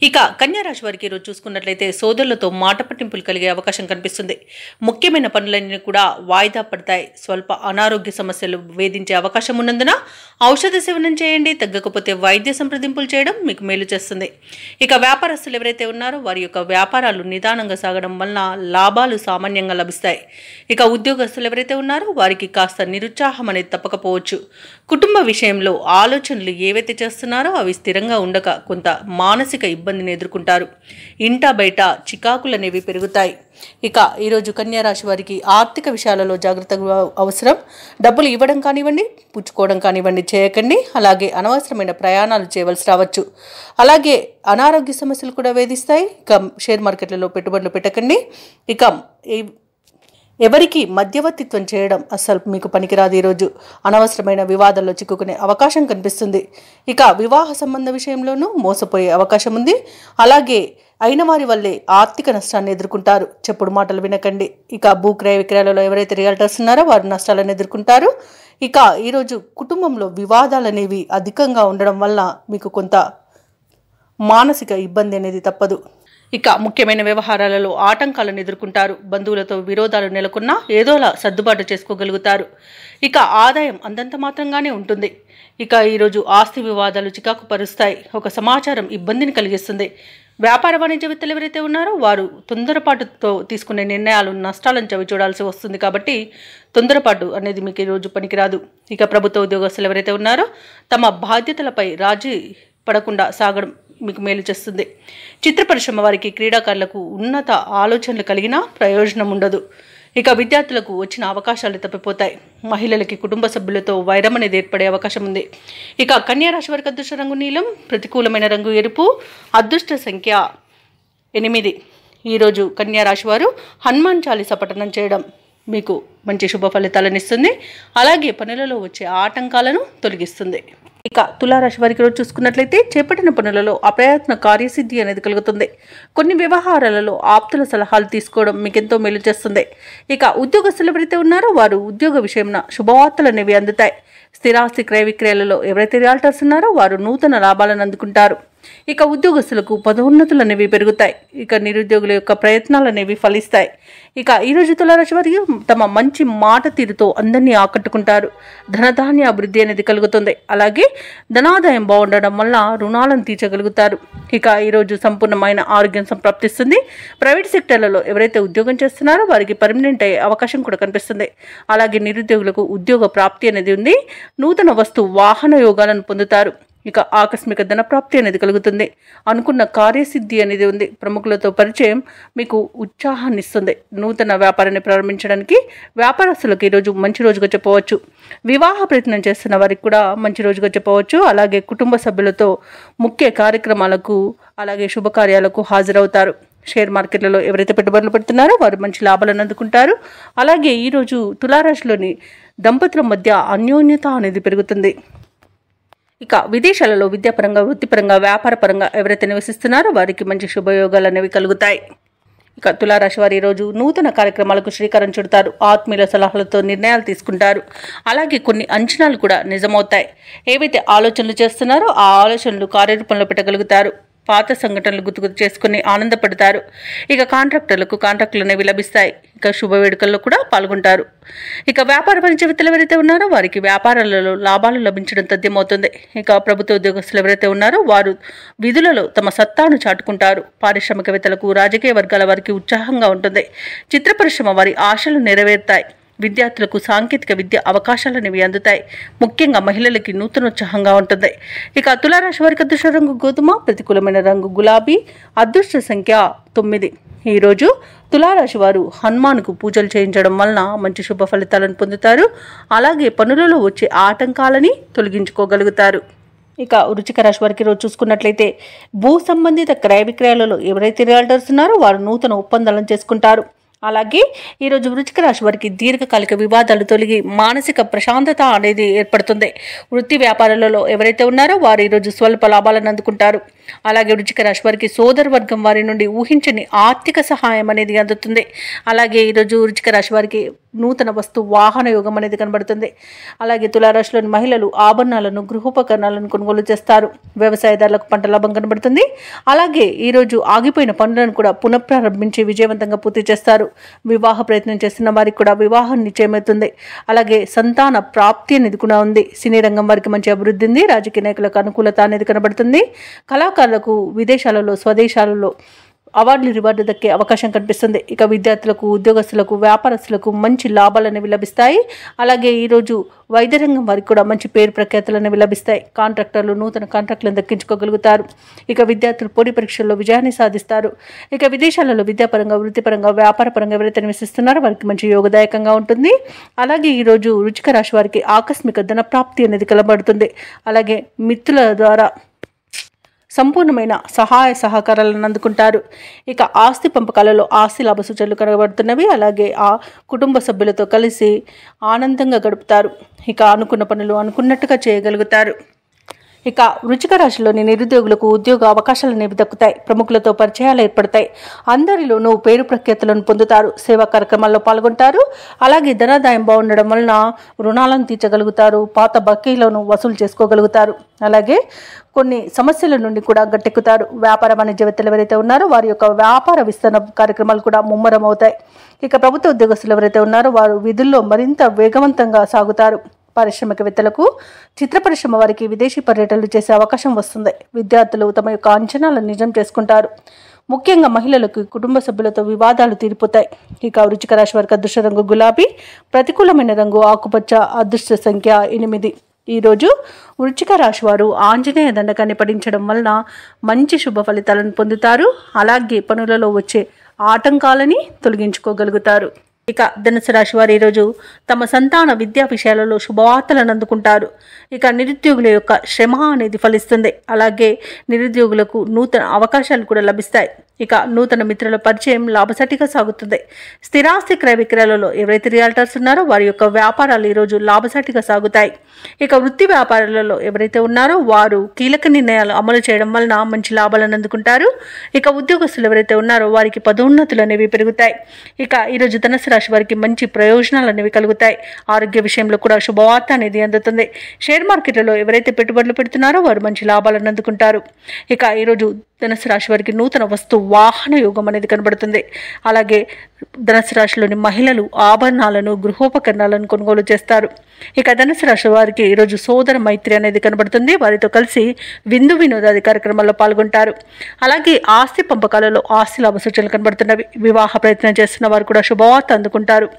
ఇక కన్యా రాశి వారికి ఈరోజు చూసుకున్నట్లయితే సోదరులతో మాట పట్టింపులు కలిగే అవకాశం కనిపిస్తుంది. ముఖ్యమైన పనులన్నీ కూడా వాయిదా పడతాయి. స్వల్ప అనారోగ్య సమస్యలు వేధించే అవకాశం ఉన్నందున ఔషధ సేవనం చేయండి. తగ్గకపోతే వైద్య సంప్రదింపులు చేయడం మీకు మేలు చేస్తుంది. ఇక వ్యాపారస్తులు ఎవరైతే ఉన్నారో వారి యొక్క వ్యాపారాలు నిదానంగా సాగడం వలన లాభాలు సామాన్యంగా లభిస్తాయి. ఇక ఉద్యోగస్తులు ఎవరైతే ఉన్నారో వారికి కాస్త నిరుత్సాహం అనేది తప్పకపోవచ్చు. కుటుంబ విషయంలో ఆలోచనలు ఏవైతే చేస్తున్నారో అవి స్థిరంగా ఉండక కొంత మానసిక ఇబ్బందిని ఎదుర్కొంటారు. ఇంటా బయట చికాకులు అనేవి పెరుగుతాయి. ఇక ఈరోజు కన్యా రాశి వారికి ఆర్థిక విషయాలలో జాగ్రత్తగా అవసరం. డబ్బులు ఇవ్వడం కానివ్వండి, పుచ్చుకోవడం కానివ్వండి చేయకండి. అలాగే అనవసరమైన ప్రయాణాలు చేయవలసి రావచ్చు. అలాగే అనారోగ్య సమస్యలు కూడా వేధిస్తాయి. ఇక షేర్ మార్కెట్లలో పెట్టుబడులు పెట్టకండి. ఇక ఎవరికి మధ్యవర్తిత్వం చేయడం అస్సలు మీకు పనికిరాదు. ఈరోజు అనవసరమైన వివాదాల్లో చిక్కుకునే అవకాశం కనిపిస్తుంది. ఇక వివాహ సంబంధ విషయంలోనూ మోసపోయే అవకాశం ఉంది. అలాగే అయిన వారి వల్లే ఆర్థిక నష్టాన్ని ఎదుర్కొంటారు. చెప్పుడు మాటలు వినకండి. ఇక భూక్రయ విక్రయాలలో ఎవరైతే రియల్టర్స్ ఉన్నారో వారు నష్టాలను ఎదుర్కొంటారు. ఇక ఈరోజు కుటుంబంలో వివాదాలు అనేవి అధికంగా ఉండడం వల్ల మీకు కొంత మానసిక ఇబ్బంది అనేది తప్పదు. ఇక ముఖ్యమైన వ్యవహారాలలో ఆటంకాలను ఎదుర్కొంటారు. బంధువులతో విరోధాలు నెలకొన్నా ఏదోలా సర్దుబాటు చేసుకోగలుగుతారు. ఇక ఆదాయం అంతంత మాత్రంగానే ఉంటుంది. ఇక ఈరోజు ఆస్తి వివాదాలు చికాకు పరుస్తాయి. ఒక సమాచారం ఇబ్బందిని కలిగిస్తుంది. వ్యాపార వాణిజ్యవేత్తలు ఎవరైతే ఉన్నారో వారు తొందరపాటుతో తీసుకునే నిర్ణయాలు నష్టాలను చవి చూడాల్సి వస్తుంది. కాబట్టి తొందరపాటు అనేది మీకు ఈరోజు పనికిరాదు. ఇక ప్రభుత్వ ఉద్యోగస్తులు ఎవరైతే ఉన్నారో తమ బాధ్యతలపై రాజీ పడకుండా సాగడం మీకు మేలు చేస్తుంది. చిత్ర పరిశ్రమ వారికి, క్రీడాకారులకు ఉన్నత ఆలోచనలు కలిగినా ప్రయోజనం ఉండదు. ఇక విద్యార్థులకు వచ్చిన అవకాశాలు తప్పిపోతాయి. మహిళలకి కుటుంబ సభ్యులతో వైరం అనేది ఏర్పడే అవకాశం ఉంది. ఇక కన్యా రాశి వారికి అదృష్ట రంగు నీలం, ప్రతికూలమైన రంగు ఎరుపు, అదృష్ట సంఖ్య 8. ఈరోజు కన్యా రాశి వారు హనుమాన్ చాలీసా పఠనం చేయడం మీకు మంచి శుభ ఫలితాలను ఇస్తుంది. అలాగే పనులలో వచ్చే ఆటంకాలను తొలగిస్తుంది. ఇక తులారాశి వారికి రోజు చూసుకున్నట్లయితే చేపట్టిన పనులలో అప్రయత్న కార్యసిద్ధి అనేది కలుగుతుంది. కొన్ని వ్యవహారాలలో ఆప్తుల సలహాలు తీసుకోవడం మీకు ఎంతో మేలు చేస్తుంది. ఇక ఉద్యోగస్తులు ఎవరైతే ఉన్నారో వారు ఉద్యోగ విషయంలో శుభవార్తలు అనేవి అందుతాయి. స్థిరాస్తి క్రయ విక్రయాలలో ఎవరైతే రియల్టర్స్ ఉన్నారో వారు నూతన లాభాలను అందుకుంటారు. ఇక ఉద్యోగస్తులకు పదోన్నతులు అనేవి పెరుగుతాయి. ఇక నిరుద్యోగుల యొక్క ప్రయత్నాలు అనేవి ఫలిస్తాయి. ఇక ఈరోజు తులారాశి వారు తమ మంచి మాట తీరుతో అందరినీ ఆకట్టుకుంటారు. ధనధాన్య అభివృద్ధి అనేది కలుగుతుంది. అలాగే ధనాదాయం బాగుండడం వల్ల రుణాలను తీర్చగలుగుతారు. ఇక ఈరోజు సంపూర్ణమైన ఆరోగ్యం సంప్రాప్తిస్తుంది. ప్రైవేట్ సెక్టర్లలో ఎవరైతే ఉద్యోగం చేస్తున్నారో వారికి పర్మనెంట్ అయ్యే అవకాశం కూడా కనిపిస్తుంది. అలాగే నిరుద్యోగులకు ఉద్యోగ ప్రాప్తి అనేది ఉంది. నూతన వస్తు వాహన యోగాలను పొందుతారు. ఇక ఆకస్మిక ధన ప్రాప్తి అనేది కలుగుతుంది. అనుకున్న కార్యసిద్ధి అనేది ఉంది. ప్రముఖులతో పరిచయం మీకు ఉత్సాహాన్ని ఇస్తుంది. నూతన వ్యాపారాన్ని ప్రారంభించడానికి వ్యాపారస్తులకు ఈరోజు మంచి రోజుగా చెప్పవచ్చు. వివాహ ప్రయత్నం చేస్తున్న వారికి కూడా మంచి రోజుగా చెప్పవచ్చు. అలాగే కుటుంబ సభ్యులతో ముఖ్య కార్యక్రమాలకు అలాగే శుభకార్యాలకు హాజరవుతారు. షేర్ మార్కెట్లలో ఎవరైతే పెట్టుబడులు పెడుతున్నారో వారు మంచి లాభాలను అందుకుంటారు. అలాగే ఈరోజు తులారాశిలోని దంపతుల మధ్య అన్యోన్యత అనేది పెరుగుతుంది. ఇక విదేశాలలో విద్యాపరంగా, వృత్తిపరంగా, వ్యాపారపరంగా ఎవరైతే నివసిస్తున్నారో వారికి మంచి శుభయోగాలు అనేవి కలుగుతాయి. ఇక తులారాశి వారు ఈరోజు నూతన కార్యక్రమాలకు శ్రీకారం చుడతారు. ఆత్మీయుల సలహాలతో నిర్ణయాలు తీసుకుంటారు. అలాగే కొన్ని అంచనాలు కూడా నిజమవుతాయి. ఏవైతే ఆలోచనలు చేస్తున్నారో ఆ ఆలోచనలు కార్యరూపంలో పెట్టగలుగుతారు. పాత సంఘటనలు గుర్తు చేసుకుని ఆనందపడతారు. ఇక కాంట్రాక్టులు అనేవి లభిస్తాయి. ఇక శుభ వేడుకల్లో కూడా పాల్గొంటారు. ఇక వ్యాపార వాణిజ్యవేత్తలు ఎవరైతే ఉన్నారో వారికి వ్యాపారాలలో లాభాలు లభించడం తథ్యమవుతుంది. ఇక ప్రభుత్వ ఉద్యోగస్తులు ఎవరైతే ఉన్నారో వారు విధులలో తమ సత్తాను చాటుకుంటారు. పారిశ్రామికవేత్తలకు, రాజకీయ వర్గాల వారికి ఉత్సాహంగా ఉంటుంది. చిత్ర పరిశ్రమ వారి ఆశలు నెరవేరుతాయి. విద్యార్థులకు సాంకేతిక విద్య అవకాశాలనేవి అందుతాయి. ముఖ్యంగా మహిళలకి నూతనోత్సాహంగా ఉంటుంది. ఇక తులారాశి వారికి అదృష్ట రంగు గోధుమ, ప్రతికూలమైన రంగు గులాబీ, అదృష్ట సంఖ్య 9. ఈరోజు తులారాశి వారు హనుమాన్కు పూజలు చేయించడం వలన మంచి శుభ ఫలితాలను పొందుతారు. అలాగే పనులలో వచ్చే ఆటంకాలని తొలగించుకోగలుగుతారు. ఇక వృశ్చిక రాశి వారికి రోజు చూసుకున్నట్లయితే భూ సంబంధిత క్రయ విక్రయాలలో ఎవరైతే రియల్టర్స్ ఉన్నారో వారు నూతన ఒప్పందాలను చేసుకుంటారు. అలాగే ఈరోజు వృశ్చిక రాశి వారికి దీర్ఘకాలిక వివాదాలు తొలగి మానసిక ప్రశాంతత అనేది ఏర్పడుతుంది. వృత్తి వ్యాపారాలలో ఎవరైతే ఉన్నారో వారు ఈరోజు స్వల్ప లాభాలను అందుకుంటారు. అలాగే వృశ్చిక రాశి వారికి సోదర వర్గం వారి నుండి ఊహించని ఆర్థిక సహాయం అనేది అందుతుంది. అలాగే ఈరోజు వృశ్చిక రాశి వారికి నూతన వస్తు వాహన యోగం అనేది కనబడుతుంది. అలాగే తులారాశిలోని మహిళలు ఆభరణాలను గృహోపకరణాలను కొనుగోలు చేస్తారు. వ్యవసాయదారులకు పంట లాభం కనబడుతుంది. అలాగే ఈరోజు ఆగిపోయిన పనులను కూడా పునఃప్రారంభించి విజయవంతంగా పూర్తి చేస్తారు. వివాహ ప్రయత్నం చేస్తున్న వారికి కూడా వివాహం నిశ్చయమవుతుంది. అలాగే సంతాన ప్రాప్తి అనేది కూడా ఉంది. సినీ రంగం వారికి మంచి అభివృద్ధి ఉంది. రాజకీయ నాయకులకు అనుకూలత అనేది కనబడుతుంది. కళాకారులకు విదేశాలలో స్వదేశాలలో అవార్డులు రివార్డు దక్కే అవకాశం కనిపిస్తుంది. ఇక విద్యార్థులకు ఉద్యోగస్తులకు వ్యాపారస్తులకు మంచి లాభాలు అనేవి లభిస్తాయి. అలాగే ఈరోజు వైద్య రంగం వారికి కూడా మంచి పేరు ప్రఖ్యాతులు అనేవి లభిస్తాయి. కాంట్రాక్టర్లు నూతన కాంట్రాక్టులను దక్కించుకోగలుగుతారు. ఇక విద్యార్థులు పోటీ పరీక్షల్లో విజయాన్ని సాధిస్తారు. ఇక విదేశాలలో విద్యాపరంగా వృత్తిపరంగా వ్యాపారపరంగా ఎవరైతే నివసిస్తున్నారో వారికి మంచి యోగదాయకంగా ఉంటుంది. అలాగే ఈరోజు వృశ్చిక రాశి వారికి ఆకస్మిక ధన ప్రాప్తి అనేది కనబడుతుంది. అలాగే మిత్రుల ద్వారా సంపూర్ణమైన సహాయ సహకారాలను అందుకుంటారు. ఇక ఆస్తి పంపకాలలో ఆస్తి లాభ సూచనలు కనబడుతున్నవి. అలాగే ఆ కుటుంబ సభ్యులతో కలిసి ఆనందంగా గడుపుతారు. ఇక అనుకున్న పనులు అనుకున్నట్టుగా చేయగలుగుతారు. ఇక వృశ్చిక రాశిలోని నిరుద్యోగులకు ఉద్యోగ అవకాశాలు అనేవి దక్కుతాయి. ప్రముఖులతో పరిచయాలు ఏర్పడతాయి. అందరిలోనూ పేరు ప్రఖ్యాతులను పొందుతారు. సేవా కార్యక్రమాల్లో పాల్గొంటారు. అలాగే ధనాదాయం బాగుండడం వలన రుణాలను తీర్చగలుగుతారు. పాత బకీలను వసూలు చేసుకోగలుగుతారు. అలాగే కొన్ని సమస్యల నుండి కూడా గట్టెక్కుతారు. వ్యాపార వాణిజ్యవేత్తలు ఎవరైతే ఉన్నారో వారి యొక్క వ్యాపార విస్తరణ కార్యక్రమాలు కూడా ముమ్మరం అవుతాయి. ఇక ప్రభుత్వ ఉద్యోగస్తులు ఎవరైతే ఉన్నారో వారు విధుల్లో మరింత వేగవంతంగా సాగుతారు. పారిశ్రామికవేత్తలకు చిత్ర పరిశ్రమ వారికి విదేశీ పర్యటనలు చేసే అవకాశం వస్తుంది. విద్యార్థులు తమ యొక్క అంచనాలను నిజం చేసుకుంటారు. ముఖ్యంగా మహిళలకు కుటుంబ సభ్యులతో వివాదాలు తీరిపోతాయి. ఇక వృశ్చిక రాశి వారికి అదృష్ట రంగు గులాబీ, ప్రతికూలమైన రంగు ఆకుపచ్చ, అదృష్ట సంఖ్య 8. ఈరోజు వృశ్చిక రాశి వారు ఆంజనేయ దండకాన్ని పఠించడం వలన మంచి శుభ ఫలితాలను పొందుతారు. అలాగే పనులలో వచ్చే ఆటంకాలని తొలగించుకోగలుగుతారు. ఇక ధనుసు రాశి వారు ఈరోజు తమ సంతాన విద్యా విషయాలలో శుభవార్తలను అందుకుంటారు. ఇక నిరుద్యోగుల యొక్క శ్రమ అనేది ఫలిస్తుంది. అలాగే నిరుద్యోగులకు నూతన అవకాశాలు కూడా లభిస్తాయి. ఇక నూతన మిత్రుల పరిచయం లాభసాటిగా సాగుతుంది. స్థిరాస్తి క్రయ విక్రయాలలో ఎవరైతే రియాల్టర్స్ ఉన్నారో వారి యొక్క వ్యాపారాలు ఈరోజు లాభసాటిగా సాగుతాయి. ఇక వృత్తి వ్యాపారాలలో ఎవరైతే ఉన్నారో వారు కీలక నిర్ణయాలు అమలు చేయడం వలన మంచి లాభాలను అందుకుంటారు. ఇక ఉద్యోగస్తులు ఎవరైతే ఉన్నారో వారికి పదోన్నతులు అనేవి పెరుగుతాయి. ఇక ఈరోజు ధనుసు రాశి వారికి మంచి ప్రయోజనాలు అనేవి కలుగుతాయి. ఆరోగ్య విషయంలో కూడా శుభవార్త అనేది అందుతుంది. షేర్ మార్కెట్లలో ఎవరైతే పెట్టుబడులు పెడుతున్నారో వారు మంచి లాభాలను అందుకుంటారు. ఇక ఈరోజు ధనుసు రాశి వారికి నూతన వస్తు వాహన యోగం అనేది కనబడుతుంది. అలాగే ధనుసు రాశిలోని మహిళలు ఆభరణాలను గృహోపకరణాలను కొనుగోలు చేస్తారు. ఇక ధనుసు రాశి వారికి ఈరోజు సోదర మైత్రి అనేది కనబడుతుంది. వారితో కలిసి విందు వినోదాది కార్యక్రమాల్లో పాల్గొంటారు. అలాగే ఆస్తి పంపకాలలో ఆస్తి లాభ సూచనలు కనబడుతున్నవి. వివాహ ప్రయత్నం చేస్తున్న వారు కూడా శుభవార్త అందుకుంటారు.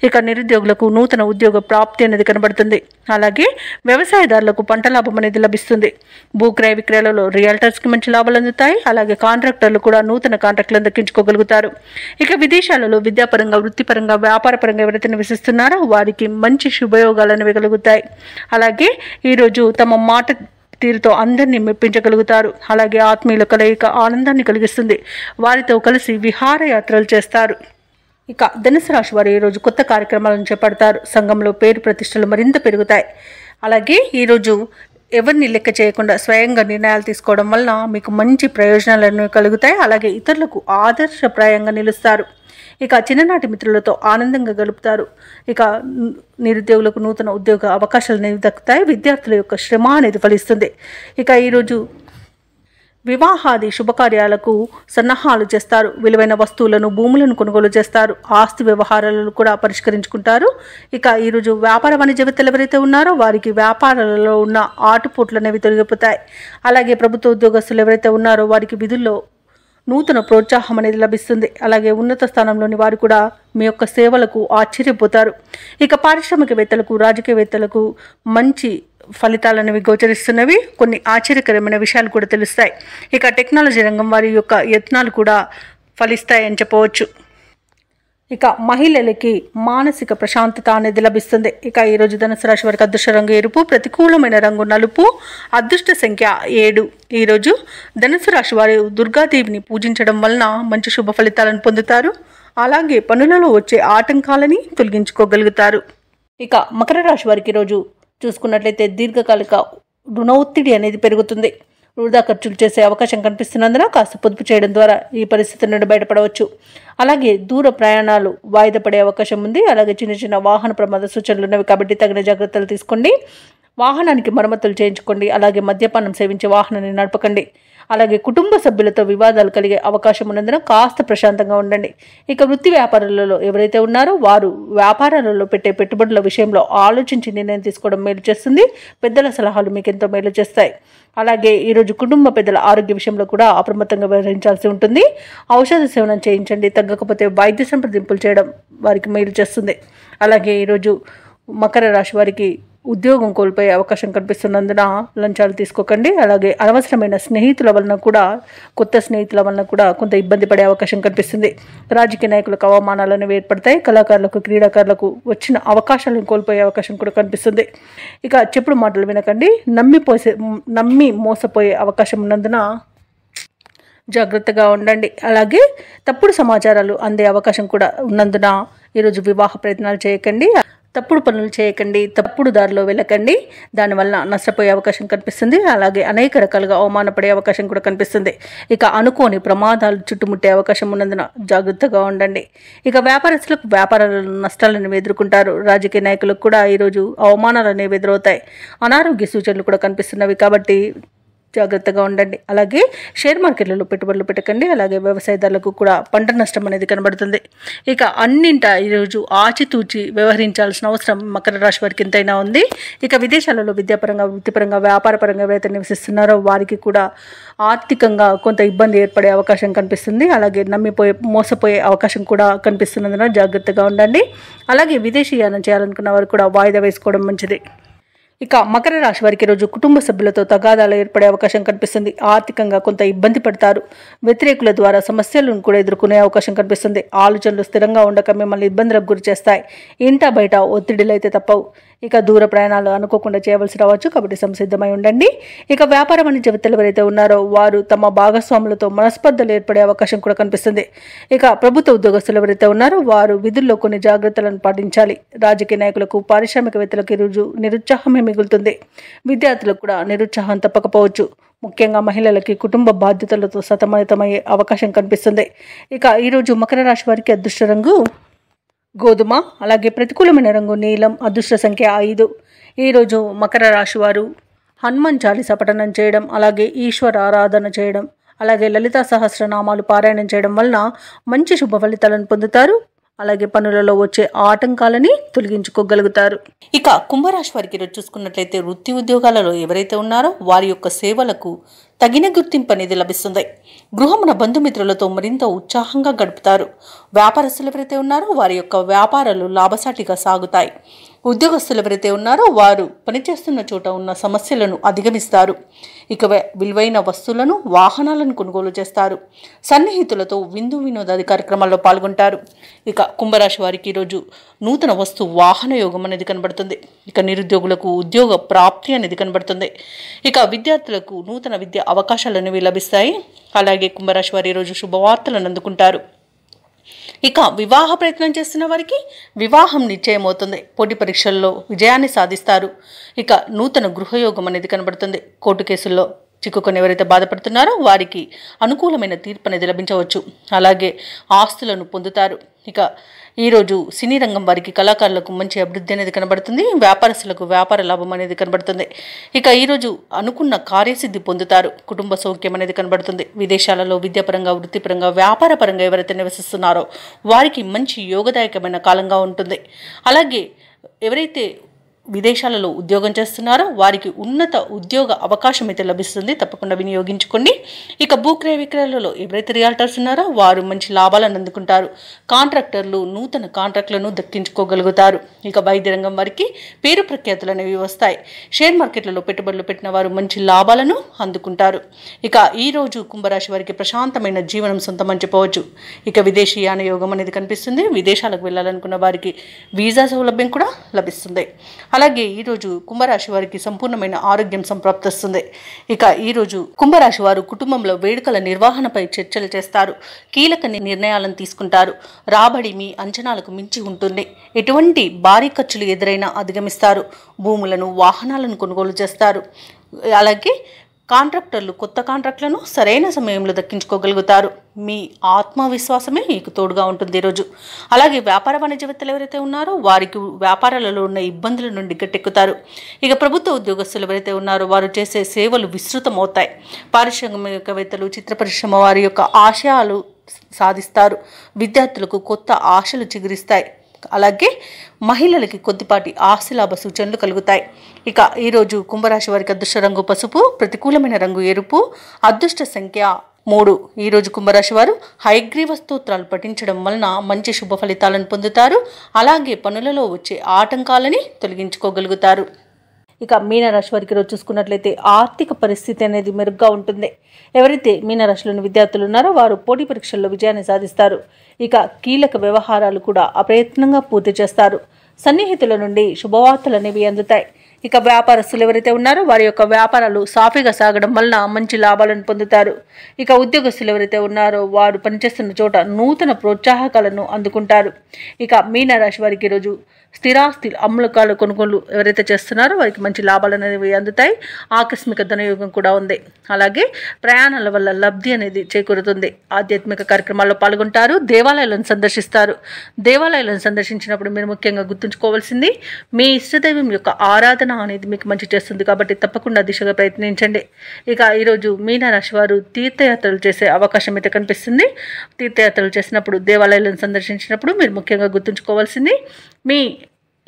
ఇక నిరుద్యోగులకు నూతన ఉద్యోగ ప్రాప్తి అనేది కనబడుతుంది. అలాగే వ్యవసాయదారులకు పంట లాభం అనేది లభిస్తుంది. భూక్రయ విక్రయాలలో రియల్టర్స్కి మంచి లాభాలు అందుతాయి. అలాగే కాంట్రాక్టర్లు కూడా నూతన కాంట్రాక్టులను దక్కించుకోగలుగుతారు. ఇక విదేశాలలో విద్యాపరంగా వృత్తిపరంగా వ్యాపారపరంగా ఎవరైతే నివసిస్తున్నారో వారికి మంచి శుభయోగాలు అనేవి కలుగుతాయి. అలాగే ఈరోజు తమ మాట తీరుతో అందరినీ మెప్పించగలుగుతారు. అలాగే ఆత్మీయుల కలయిక ఆనందాన్ని కలిగిస్తుంది. వారితో కలిసి విహారయాత్రలు చేస్తారు. ఇక ధనుసు రాశి వారు ఈరోజు కొత్త కార్యక్రమాలను చేపడతారు. సంఘంలో పేరు ప్రతిష్టలు మరింత పెరుగుతాయి. అలాగే ఈరోజు ఎవరిని లెక్క చేయకుండా స్వయంగా నిర్ణయాలు తీసుకోవడం వలన మీకు మంచి ప్రయోజనాలను కలుగుతాయి. అలాగే ఇతరులకు ఆదర్శప్రాయంగా నిలుస్తారు. ఇక చిన్ననాటి మిత్రులతో ఆనందంగా గడుపుతారు. ఇక నిరుద్యోగులకు నూతన ఉద్యోగ అవకాశాలు అనేవి దక్కుతాయి. విద్యార్థుల యొక్క శ్రమ అనేది ఫలిస్తుంది. ఇక ఈరోజు వివాహాది శుభకార్యాలకు సన్నాహాలు చేస్తారు. విలువైన వస్తువులను భూములను కొనుగోలు చేస్తారు. ఆస్తి వ్యవహారాలను కూడా పరిష్కరించుకుంటారు. ఇక ఈరోజు వ్యాపార వాణిజ్యవేత్తలు ఎవరైతే ఉన్నారో వారికి వ్యాపారాలలో ఉన్న ఆటుపోట్లు అనేవి తొలగిపోతాయి. అలాగే ప్రభుత్వ ఉద్యోగస్తులు ఎవరైతే ఉన్నారో వారికి విధుల్లో నూతన ప్రోత్సాహం అనేది లభిస్తుంది. అలాగే ఉన్నత స్థానంలోని వారు కూడా మీ యొక్క సేవలకు ఆశ్చర్యపోతారు. ఇక పారిశ్రామికవేత్తలకు రాజకీయవేత్తలకు మంచి ఫలితాలు అనేవి గోచరిస్తున్నవి. కొన్ని ఆశ్చర్యకరమైన విషయాలు కూడా తెలుస్తాయి. ఇక టెక్నాలజీ రంగం వారి యొక్క యత్నాలు కూడా ఫలిస్తాయని చెప్పవచ్చు. ఇక మహిళలకి మానసిక ప్రశాంతత అనేది లభిస్తుంది. ఇక ఈరోజు ధనుసు రాశి వారికి అదృష్ట రంగు ఎరుపు, ప్రతికూలమైన రంగు నలుపు, అదృష్ట సంఖ్య 7. ఈరోజు ధనుసు రాశి వారు దుర్గాదేవిని పూజించడం వలన మంచి శుభ ఫలితాలను పొందుతారు. అలాగే పనులలో వచ్చే ఆటంకాలని తొలగించుకోగలుగుతారు. ఇక మకర రాశి వారికి ఈరోజు చూసుకున్నట్లయితే దీర్ఘకాలిక రుణ ఒత్తిడి అనేది పెరుగుతుంది. వృధా ఖర్చులు చేసే అవకాశం కనిపిస్తున్నందున కాస్త పొదుపు చేయడం ద్వారా ఈ పరిస్థితి నుండి బయటపడవచ్చు. అలాగే దూర ప్రయాణాలు వాయిదా పడే అవకాశం ఉంది. అలాగే చిన్న చిన్న వాహన ప్రమాద సూచనలు ఉన్నవి కాబట్టి తగిన జాగ్రత్తలు తీసుకోండి. వాహనానికి మరమ్మతులు చేయించుకోండి. అలాగే మద్యపానం సేవించే వాహనాన్ని నడపకండి. అలాగే కుటుంబ సభ్యులతో వివాదాలు కలిగే అవకాశం ఉన్నందున కాస్త ప్రశాంతంగా ఉండండి. ఇక వృత్తి వ్యాపారాలలో ఎవరైతే ఉన్నారో వారు వ్యాపారాలలో పెట్టే పెట్టుబడుల విషయంలో ఆలోచించి నిర్ణయం తీసుకోవడం మేలు చేస్తుంది. పెద్దల సలహాలు మీకు ఎంతో మేలు చేస్తాయి. అలాగే ఈరోజు కుటుంబ పెద్దల ఆరోగ్య విషయంలో కూడా అప్రమత్తంగా వ్యవహరించాల్సి ఉంటుంది. ఔషధ సేవనం చేయించండి. తగ్గకపోతే వైద్య సంప్రదింపులు చేయడం వారికి మేలు చేస్తుంది. అలాగే ఈరోజు మకర రాశి వారికి ఉద్యోగం కోల్పోయే అవకాశం కనిపిస్తున్నందున లంచాలు తీసుకోకండి. అలాగే అనవసరమైన స్నేహితుల వలన కూడా కొత్త స్నేహితుల వలన కూడా కొంత ఇబ్బంది పడే అవకాశం కనిపిస్తుంది. రాజకీయ నాయకులకు అవమానాలు అనేవి ఏర్పడతాయి. కళాకారులకు క్రీడాకారులకు వచ్చిన అవకాశాలను కోల్పోయే అవకాశం కూడా కనిపిస్తుంది. ఇక చెప్పుడు మాటలు వినకండి. నమ్మి మోసపోయే అవకాశం ఉన్నందున జాగ్రత్తగా ఉండండి. అలాగే తప్పుడు సమాచారాలు అందే అవకాశం కూడా ఉన్నందున ఈరోజు వివాహ ప్రయత్నాలు చేయకండి. తప్పుడు పనులు చేయకండి. తప్పుడు దారిలో వెళ్ళకండి. దానివల్ల నష్టపోయే అవకాశం కనిపిస్తుంది. అలాగే అనేక రకాలుగా అవమానపడే అవకాశం కూడా కనిపిస్తుంది. ఇక అనుకోని ప్రమాదాలు చుట్టుముట్టే అవకాశం ఉన్నందున జాగ్రత్తగా ఉండండి. ఇక వ్యాపారస్తులకు వ్యాపారాలలో నష్టాలను ఎదుర్కొంటారు. రాజకీయ నాయకులకు కూడా ఈరోజు అవమానాలు అనేవి ఎదురవుతాయి. అనారోగ్య సూచనలు కూడా కనిపిస్తున్నవి కాబట్టి జాగ్రత్తగా ఉండండి. అలాగే షేర్ మార్కెట్లలో పెట్టుబడులు పెట్టకండి. అలాగే వ్యవసాయదారులకు కూడా పంట నష్టం అనేది కనబడుతుంది. ఇక అన్నింట ఈరోజు ఆచితూచి వ్యవహరించాల్సిన అవసరం మకర రాశి వారికి ఎంతైనా ఉంది. ఇక విదేశాలలో విద్యాపరంగా, వృత్తిపరంగా, వ్యాపారపరంగా ఎవరైతే నివసిస్తున్నారో వారికి కూడా ఆర్థికంగా కొంత ఇబ్బంది ఏర్పడే అవకాశం కనిపిస్తుంది. అలాగే మోసపోయే అవకాశం కూడా కనిపిస్తున్నందున జాగ్రత్తగా ఉండండి. అలాగే విదేశీయానం చేయాలనుకున్న వారు కూడా వాయిదా వేసుకోవడం మంచిది. ఇక మకర రాశి వారికి రోజు కుటుంబ సభ్యులతో తగాదాలు ఏర్పడే అవకాశం కనిపిస్తుంది. ఆర్థికంగా కొంత ఇబ్బంది పడతారు. వ్యతిరేకుల ద్వారా సమస్యలను కూడా ఎదుర్కొనే అవకాశం కనిపిస్తుంది. ఆలోచనలు స్థిరంగా ఉండక మిమ్మల్ని ఇబ్బందులకు గురి చేస్తాయి. ఇంట బయట ఒత్తిడిలు అయితే తప్పవు. ఇక దూర ప్రయాణాలు అనుకోకుండా చేయవలసి రావచ్చు కాబట్టి సంసిద్ధమై ఉండండి. ఇక వ్యాపార వాణిజ్యవేత్తలు ఎవరైతే ఉన్నారో వారు తమ భాగస్వాములతో మనస్పర్ధలు ఏర్పడే అవకాశం కూడా కనిపిస్తుంది. ఇక ప్రభుత్వ ఉద్యోగస్తులు ఎవరైతే ఉన్నారో వారు విధుల్లో కొన్ని జాగ్రత్తలను పాటించాలి. రాజకీయ నాయకులకు, పారిశ్రామికవేత్తలకు ఈరోజు నిరుత్సాహమే మిగులుతుంది. విద్యార్థులకు కూడా నిరుత్సాహం తప్పకపోవచ్చు. ముఖ్యంగా మహిళలకి కుటుంబ బాధ్యతలతో సతమతమయ్యే అవకాశం కనిపిస్తుంది. ఇక ఈరోజు మకర రాశి వారికి అదృష్ట రంగు గోధుమ. అలాగే ప్రతికూలమైన రంగు నీలం. అదృష్ట సంఖ్య 5. ఈరోజు మకర రాశి వారు హనుమాన్ చాలీసా పఠనం చేయడం, అలాగే ఈశ్వర ఆరాధన చేయడం, అలాగే లలితా సహస్రనామాలు పారాయణం చేయడం వలన మంచి శుభ ఫలితాలను పొందుతారు. అలాగే పనులలో వచ్చే ఆటంకాలని తొలగించుకోగలుగుతారు. ఇక కుంభరాశి వారికి ఈరోజు చూసుకున్నట్లయితే వృత్తి ఉద్యోగాలలో ఎవరైతే ఉన్నారో వారి యొక్క సేవలకు తగిన గుర్తింపు అనేది లభిస్తుంది. గృహమున బంధుమిత్రులతో మరింత ఉత్సాహంగా గడుపుతారు. వ్యాపారస్తులు ఎవరైతే ఉన్నారో వారి యొక్క వ్యాపారాలు లాభసాటిగా సాగుతాయి. ఉద్యోగస్తులు ఎవరైతే ఉన్నారో వారు పనిచేస్తున్న చోట ఉన్న సమస్యలను అధిగమిస్తారు. ఇక విలువైన వస్తువులను, వాహనాలను కొనుగోలు చేస్తారు. సన్నిహితులతో విందు వినోదాది కార్యక్రమాల్లో పాల్గొంటారు. ఇక కుంభరాశి వారికి ఈరోజు నూతన వస్తు వాహన యోగం అనేది కనబడుతుంది. ఇక నిరుద్యోగులకు ఉద్యోగ ప్రాప్తి అనేది కనబడుతుంది. ఇక విద్యార్థులకు నూతన విద్య అవకాశాలు అనేవి లభిస్తాయి. అలాగే కుంభరాశి వారి ఈరోజు శుభవార్తలను అందుకుంటారు. ఇక వివాహ ప్రయత్నం చేస్తున్న వారికి వివాహం నిశ్చయమవుతుంది. పోటీ పరీక్షల్లో విజయాన్ని సాధిస్తారు. ఇక నూతన గృహయోగం అనేది కనబడుతుంది. కోర్టు కేసుల్లో చిక్కుకొని ఎవరైతే బాధపడుతున్నారో వారికి అనుకూలమైన తీర్పు అనేది లభించవచ్చు. అలాగే ఆస్తులను పొందుతారు. ఇక ఈరోజు సినీ రంగం వారికి, కళాకారులకు మంచి అభివృద్ధి అనేది కనబడుతుంది. వ్యాపారస్తులకు వ్యాపార లాభం అనేది కనబడుతుంది. ఇక ఈరోజు అనుకున్న కార్యసిద్ధి పొందుతారు. కుటుంబ సౌఖ్యం అనేది కనబడుతుంది. విదేశాలలో విద్యాపరంగా, వృత్తిపరంగా, వ్యాపారపరంగా ఎవరైతే నివసిస్తున్నారో వారికి మంచి యోగదాయకమైన కాలంగా ఉంటుంది. అలాగే ఎవరైతే విదేశాలలో ఉద్యోగం చేస్తున్నారో వారికి ఉన్నత ఉద్యోగ అవకాశం అయితే లభిస్తుంది. తప్పకుండా వినియోగించుకోండి. ఇక భూక్రయ విక్రయాలలో ఎవరైతే రియాల్టర్స్ ఉన్నారో వారు మంచి లాభాలను అందుకుంటారు. కాంట్రాక్టర్లు నూతన కాంట్రాక్టులను దక్కించుకోగలుగుతారు. ఇక వైద్య రంగం వారికి పేరు ప్రఖ్యాతులు అనేవి వస్తాయి. షేర్ మార్కెట్లలో పెట్టుబడులు పెట్టిన వారు మంచి లాభాలను అందుకుంటారు. ఇక ఈరోజు కుంభరాశి వారికి ప్రశాంతమైన జీవనం సొంతమని చెప్పవచ్చు. ఇక విదేశీ యాన యోగం అనేది కనిపిస్తుంది. విదేశాలకు వెళ్ళాలనుకున్న వారికి వీసా సౌలభ్యం కూడా లభిస్తుంది. అలాగే ఈరోజు కుంభరాశి వారికి సంపూర్ణమైన ఆరోగ్యం సంప్రాప్తిస్తుంది. ఇక ఈరోజు కుంభరాశి వారు కుటుంబంలో వేడుకల నిర్వహణపై చర్చలు చేస్తారు. కీలక నిర్ణయాలను తీసుకుంటారు. రాబడి మీ అంచనాలకు మించి ఉంటుంది. ఎటువంటి భారీ ఖర్చులు ఎదురైనా అధిగమిస్తారు. భూములను, వాహనాలను కొనుగోలు చేస్తారు. అలాగే కాంట్రాక్టర్లు కొత్త కాంట్రాక్టులను సరైన సమయంలో దక్కించుకోగలుగుతారు. మీ ఆత్మవిశ్వాసమే మీకు తోడుగా ఉంటుంది ఈరోజు. అలాగే వ్యాపార వాణిజ్యవేత్తలు ఎవరైతే ఉన్నారో వారికి వ్యాపారాలలో ఉన్న ఇబ్బందుల నుండి గట్టెక్కుతారు. ఇక ప్రభుత్వ ఉద్యోగస్తులు ఎవరైతే ఉన్నారో వారు చేసే సేవలు విస్తృతమవుతాయి. పారిశ్రామికవేత్తలు, చిత్ర పరిశ్రమ వారి యొక్క ఆశయాలు సాధిస్తారు. విద్యార్థులకు కొత్త ఆశలు చిగురిస్తాయి. అలాగే మహిళలకి కొద్దిపాటి ఆస్తిలాభ సూచనలు కలుగుతాయి. ఇక ఈరోజు కుంభరాశి వారికి అదృష్ట రంగు పసుపు, ప్రతికూలమైన రంగు ఎరుపు, అదృష్ట సంఖ్య 3. ఈరోజు కుంభరాశి వారు హయగ్రీవ స్తోత్రాలు పఠించడం వలన మంచి శుభ ఫలితాలను పొందుతారు. అలాగే పనులలో వచ్చే ఆటంకాలని తొలగించుకోగలుగుతారు. ఇక మీనరాశి వారికి రోజు చూసుకున్నట్లయితే ఆర్థిక పరిస్థితి అనేది మెరుగ్గా ఉంటుంది. ఎవరైతే మీనరాశిలోని విద్యార్థులు ఉన్నారో వారు పోటీ పరీక్షల్లో విజయాన్ని సాధిస్తారు. ఇక కీలక వ్యవహారాలు కూడా అప్రయత్నంగా పూర్తి చేస్తారు. సన్నిహితుల నుండి శుభవార్తలు అనేవి అందుతాయి. ఇక వ్యాపారస్తులు ఎవరైతే ఉన్నారో వారి యొక్క వ్యాపారాలు సాఫీగా సాగడం వలన మంచి లాభాలను పొందుతారు. ఇక ఉద్యోగస్తులు ఎవరైతే ఉన్నారో వారు పనిచేస్తున్న చోట నూతన ప్రోత్సాహకాలను అందుకుంటారు. ఇక మీనరాశి వారికి ఈరోజు స్థిరాస్తి అమ్మకాలు కొనుగోలు ఎవరైతే చేస్తున్నారో వారికి మంచి లాభాలు అనేవి అందుతాయి. ఆకస్మిక ధనయోగం కూడా ఉంది. అలాగే ప్రయాణాల వల్ల లబ్ధి అనేది చేకూరుతుంది. ఆధ్యాత్మిక కార్యక్రమాల్లో పాల్గొంటారు. దేవాలయాలను సందర్శిస్తారు. దేవాలయాలను సందర్శించినప్పుడు మీరు ముఖ్యంగా గుర్తుంచుకోవాల్సింది మీ ఇష్టదైవం యొక్క ఆరాధన అనేది మీకు మంచి చేస్తుంది. కాబట్టి తప్పకుండా దిశగా ప్రయత్నించండి. ఇక ఈరోజు మీనరాశి వారు తీర్థయాత్రలు చేసే అవకాశం అయితే కనిపిస్తుంది. తీర్థయాత్రలు చేసినప్పుడు దేవాలయాలను సందర్శించినప్పుడు మీరు ముఖ్యంగా గుర్తుంచుకోవాల్సింది మీ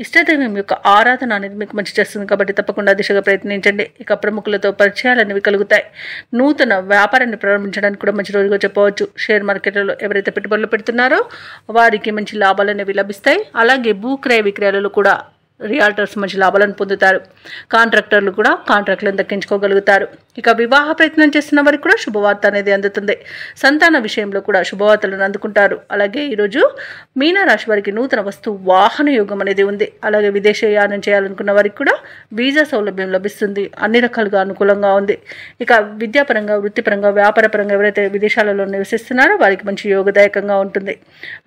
ఇష్టదైవం యొక్క ఆరాధన అనేది మీకు మంచి చేస్తుంది. కాబట్టి తప్పకుండా దిశగా ప్రయత్నించండి. ఇక ప్రముఖులతో పరిచయాలు అనేవి కలుగుతాయి. నూతన వ్యాపారాన్ని ప్రారంభించడానికి కూడా మంచి రోజుగా చెప్పవచ్చు. షేర్ మార్కెట్లలో ఎవరైతే పెట్టుబడులు పెడుతున్నారో వారికి మంచి లాభాలు అనేవి లభిస్తాయి. అలాగే భూక్రయ విక్రయాలలో కూడా రియాల్టర్స్ మంచి లాభాలను పొందుతారు. కాంట్రాక్టర్లు కూడా కాంట్రాక్టులను దక్కించుకోగలుగుతారు. ఇక వివాహ ప్రయత్నం చేస్తున్న వారికి కూడా శుభవార్త అనేది అందుతుంది. సంతాన విషయంలో కూడా శుభవార్తలను అందుకుంటారు. అలాగే ఈరోజు మీనరాశి వారికి నూతన వస్తు వాహన యోగం అనేది ఉంది. అలాగే విదేశీయానం చేయాలనుకున్న వారికి కూడా వీసా సౌలభ్యం లభిస్తుంది. అన్ని రకాలుగా అనుకూలంగా ఉంది. ఇక విద్యాపరంగా, వృత్తిపరంగా, వ్యాపారపరంగా ఎవరైతే విదేశాలలో నివసిస్తున్నారో వారికి మంచి యోగదాయకంగా ఉంటుంది.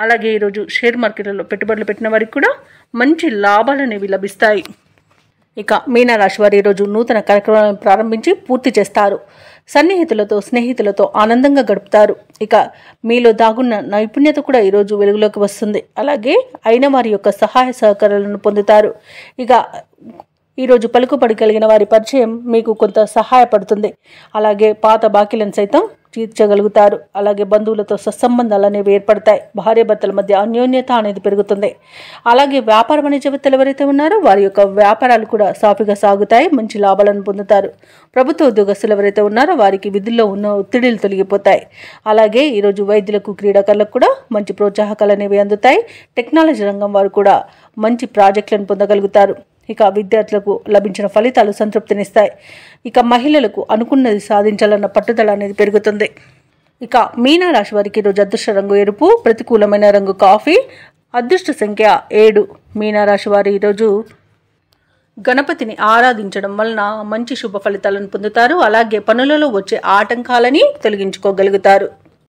అలాగే ఈరోజు షేర్ మార్కెట్లలో పెట్టుబడులు పెట్టిన వారికి కూడా మంచి లాభాలు అనేవి లభిస్తాయి. ఇక మీనరాశి వారు ఈరోజు నూతన కార్యక్రమాలను ప్రారంభించి పూర్తి చేస్తారు. సన్నిహితులతో, స్నేహితులతో ఆనందంగా గడుపుతారు. ఇక మీలో దాగున్న నైపుణ్యత కూడా ఈరోజు వెలుగులోకి వస్తుంది. అలాగే అయిన వారి యొక్క సహాయ సహకారాలను పొందుతారు. ఇక ఈరోజు పలుకుబడి కలిగిన వారి పరిచయం మీకు కొంత సహాయపడుతుంది. అలాగే పాత బాకీలను సైతం తీర్చగలుగుతారు. అలాగే బంధువులతో సత్సంబంధాలు అనేవి ఏర్పడతాయి. భార్యాభర్తల మధ్య అన్యోన్యత అనేది పెరుగుతుంది. అలాగే వ్యాపార వాణిజ్యవేత్తలు ఎవరైతే ఉన్నారో వారి యొక్క వ్యాపారాలు కూడా సాఫీగా సాగుతాయి. మంచి లాభాలను పొందుతారు. ప్రభుత్వ ఉద్యోగస్తులు ఎవరైతే ఉన్నారో వారికి విధుల్లో ఉన్న ఒత్తిడిలు తొలగిపోతాయి. అలాగే ఈరోజు వైద్యులకు, క్రీడాకారులకు కూడా మంచి ప్రోత్సాహకాలు అనేవి అందుతాయి. టెక్నాలజీ రంగం వారు కూడా మంచి ప్రాజెక్టులను పొందగలుగుతారు. ఇక విద్యార్థులకు లభించిన ఫలితాలు సంతృప్తినిస్తాయి. ఇక మహిళలకు అనుకున్నది సాధించాలన్న పట్టుదల అనేది పెరుగుతుంది. ఇక మీనరాశి వారికి ఈరోజు అదృష్ట రంగు ఎరుపు, ప్రతికూలమైన రంగు కాఫీ, అదృష్ట సంఖ్య 7. మీనరాశి వారు ఈరోజు గణపతిని ఆరాధించడం వలన మంచి శుభ ఫలితాలను పొందుతారు. అలాగే పనులలో వచ్చే ఆటంకాలని తొలగించుకోగలుగుతారు.